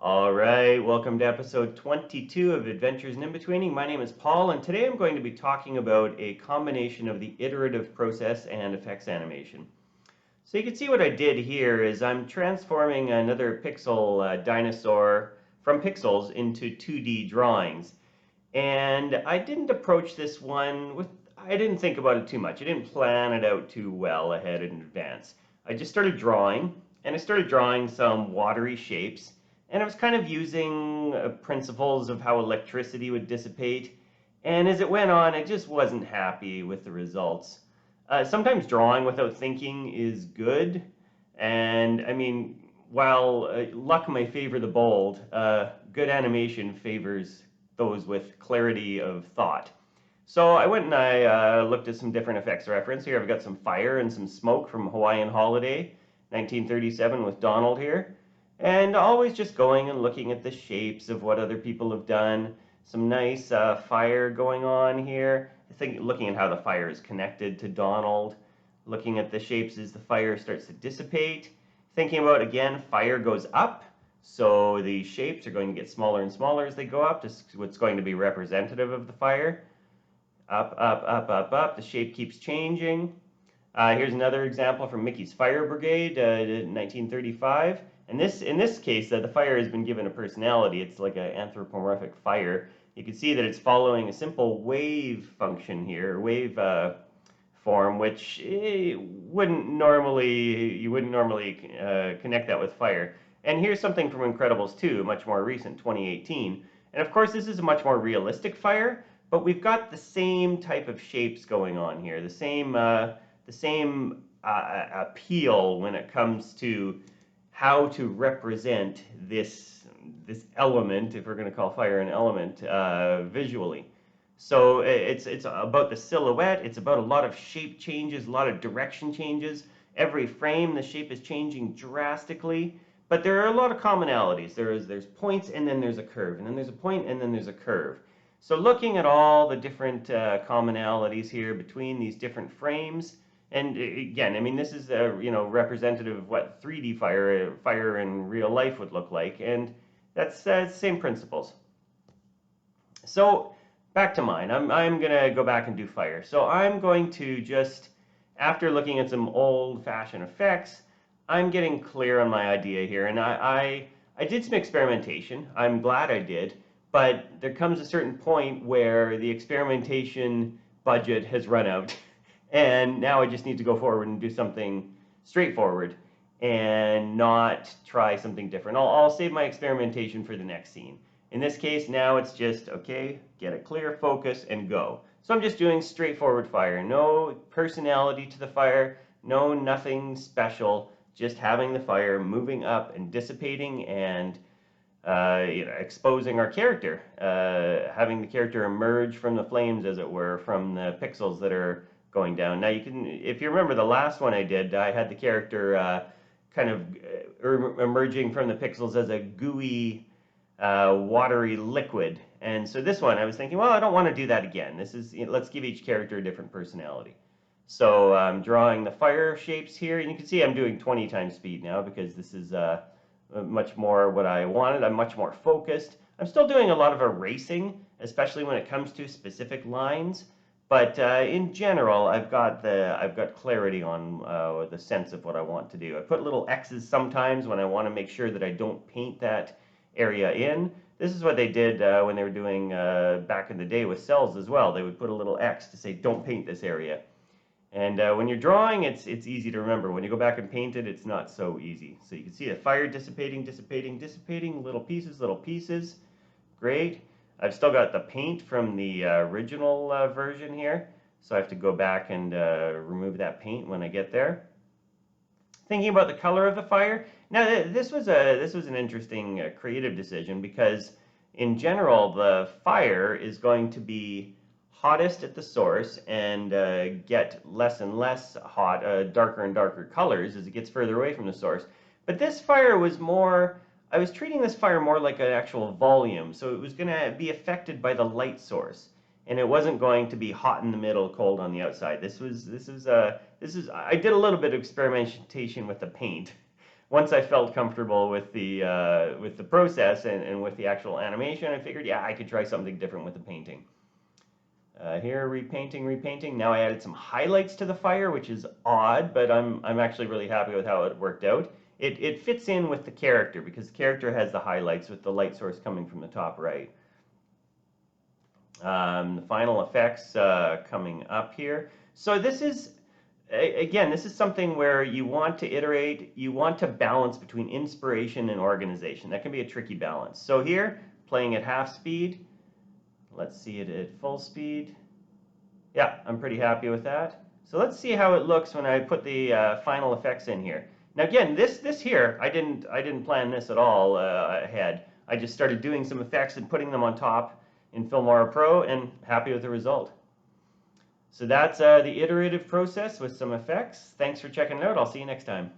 All right, welcome to episode 22 of Adventures in Inbetweening. My name is Paul, and today I'm going to be talking about a combination of the iterative process and effects animation. So you can see what I did here is I'm transforming another pixel dinosaur from pixels into 2D drawings. And I didn't approach this one I didn't think about it too much. I didn't plan it out too well ahead in advance. I just started drawing, and I started drawing some watery shapes, and I was kind of using principles of how electricity would dissipate. And as it went on, I just wasn't happy with the results. Sometimes drawing without thinking is good, and I mean, while luck may favor the bold, good animation favors those with clarity of thought. So I went and I looked at some different effects reference. Here I've got some fire and some smoke from Hawaiian Holiday, 1937 with Donald here. And always just going and looking at the shapes of what other people have done. Some nice fire going on here. I think looking at how the fire is connected to Donald. Looking at the shapes as the fire starts to dissipate. Thinking about, again, fire goes up. So the shapes are going to get smaller and smaller as they go up to what's going to be representative of the fire. Up, up, up, up, up. The shape keeps changing. Here's another example from Mickey's Fire Brigade, 1935. And in this case, the fire has been given a personality. It's like an anthropomorphic fire. You can see that it's following a simple wave function here, wave form, which you wouldn't normally connect that with fire. And here's something from Incredibles 2, much more recent, 2018. And of course, this is a much more realistic fire, but we've got the same type of shapes going on here, the same appeal when it comes to how to represent this element, if we're going to call fire an element, visually. So it's about the silhouette. It's about a lot of shape changes, a lot of direction changes. Every frame, the shape is changing drastically. But there are a lot of commonalities. There's points, and then there's a curve, and then there's a point, and then there's a curve. So looking at all the different commonalities here between these different frames, and again, I mean, this is representative of what 3D fire in real life would look like, and that's the same principles. So back to mine. I'm gonna go back and do fire. So I'm going to just, after looking at some old-fashioned effects, I'm getting clear on my idea here, and I did some experimentation. I'm glad I did, but there comes a certain point where the experimentation budget has run out. And now I just need to go forward and do something straightforward and not try something different. I'll save my experimentation for the next scene. In this case, now it's just, okay, get a clear focus and go. So I'm just doing straightforward fire. No personality to the fire, nothing special, just having the fire moving up and dissipating and exposing our character, having the character emerge from the flames, as it were, from the pixels that are going down. Now you can, if you remember the last one I did, I had the character kind of emerging from the pixels as a gooey, watery liquid. And so this one, I was thinking, well, I don't want to do that again. This is, let's give each character a different personality. So I'm drawing the fire shapes here, and you can see I'm doing 20 times speed now because this is much more what I wanted. I'm much more focused. I'm still doing a lot of erasing, especially when it comes to specific lines. But in general, I've got clarity on the sense of what I want to do. I put little X's sometimes when I want to make sure that I don't paint that area in. This is what they did when they were doing back in the day with cells as well. They would put a little X to say, don't paint this area. And when you're drawing, it's easy to remember. When you go back and paint it, it's not so easy. So you can see the fire dissipating, little pieces. Great. I've still got the paint from the original version here, so I have to go back and remove that paint when I get there. Thinking about the color of the fire. Now this was an interesting creative decision because in general the fire is going to be hottest at the source and get less and less hot, darker and darker colors as it gets further away from the source. But this fire was more, I was treating this fire more like an actual volume, so it was going to be affected by the light source, and it wasn't going to be hot in the middle, cold on the outside. I did a little bit of experimentation with the paint, once I felt comfortable with the process and with the actual animation, I figured, yeah, I could try something different with the painting. Here, repainting. Now I added some highlights to the fire, which is odd, but I'm actually really happy with how it worked out. It fits in with the character because the character has the highlights with the light source coming from the top right. The final effects coming up here. So this is, again, this is something where you want to iterate, you want to balance between inspiration and organization. That can be a tricky balance. So here, playing at half speed. Let's see it at full speed. Yeah, I'm pretty happy with that. So let's see how it looks when I put the final effects in here. Now again, this here, I didn't plan this at all ahead. I just started doing some effects and putting them on top in Filmora Pro, and happy with the result. So that's the iterative process with some effects. Thanks for checking it out. I'll see you next time.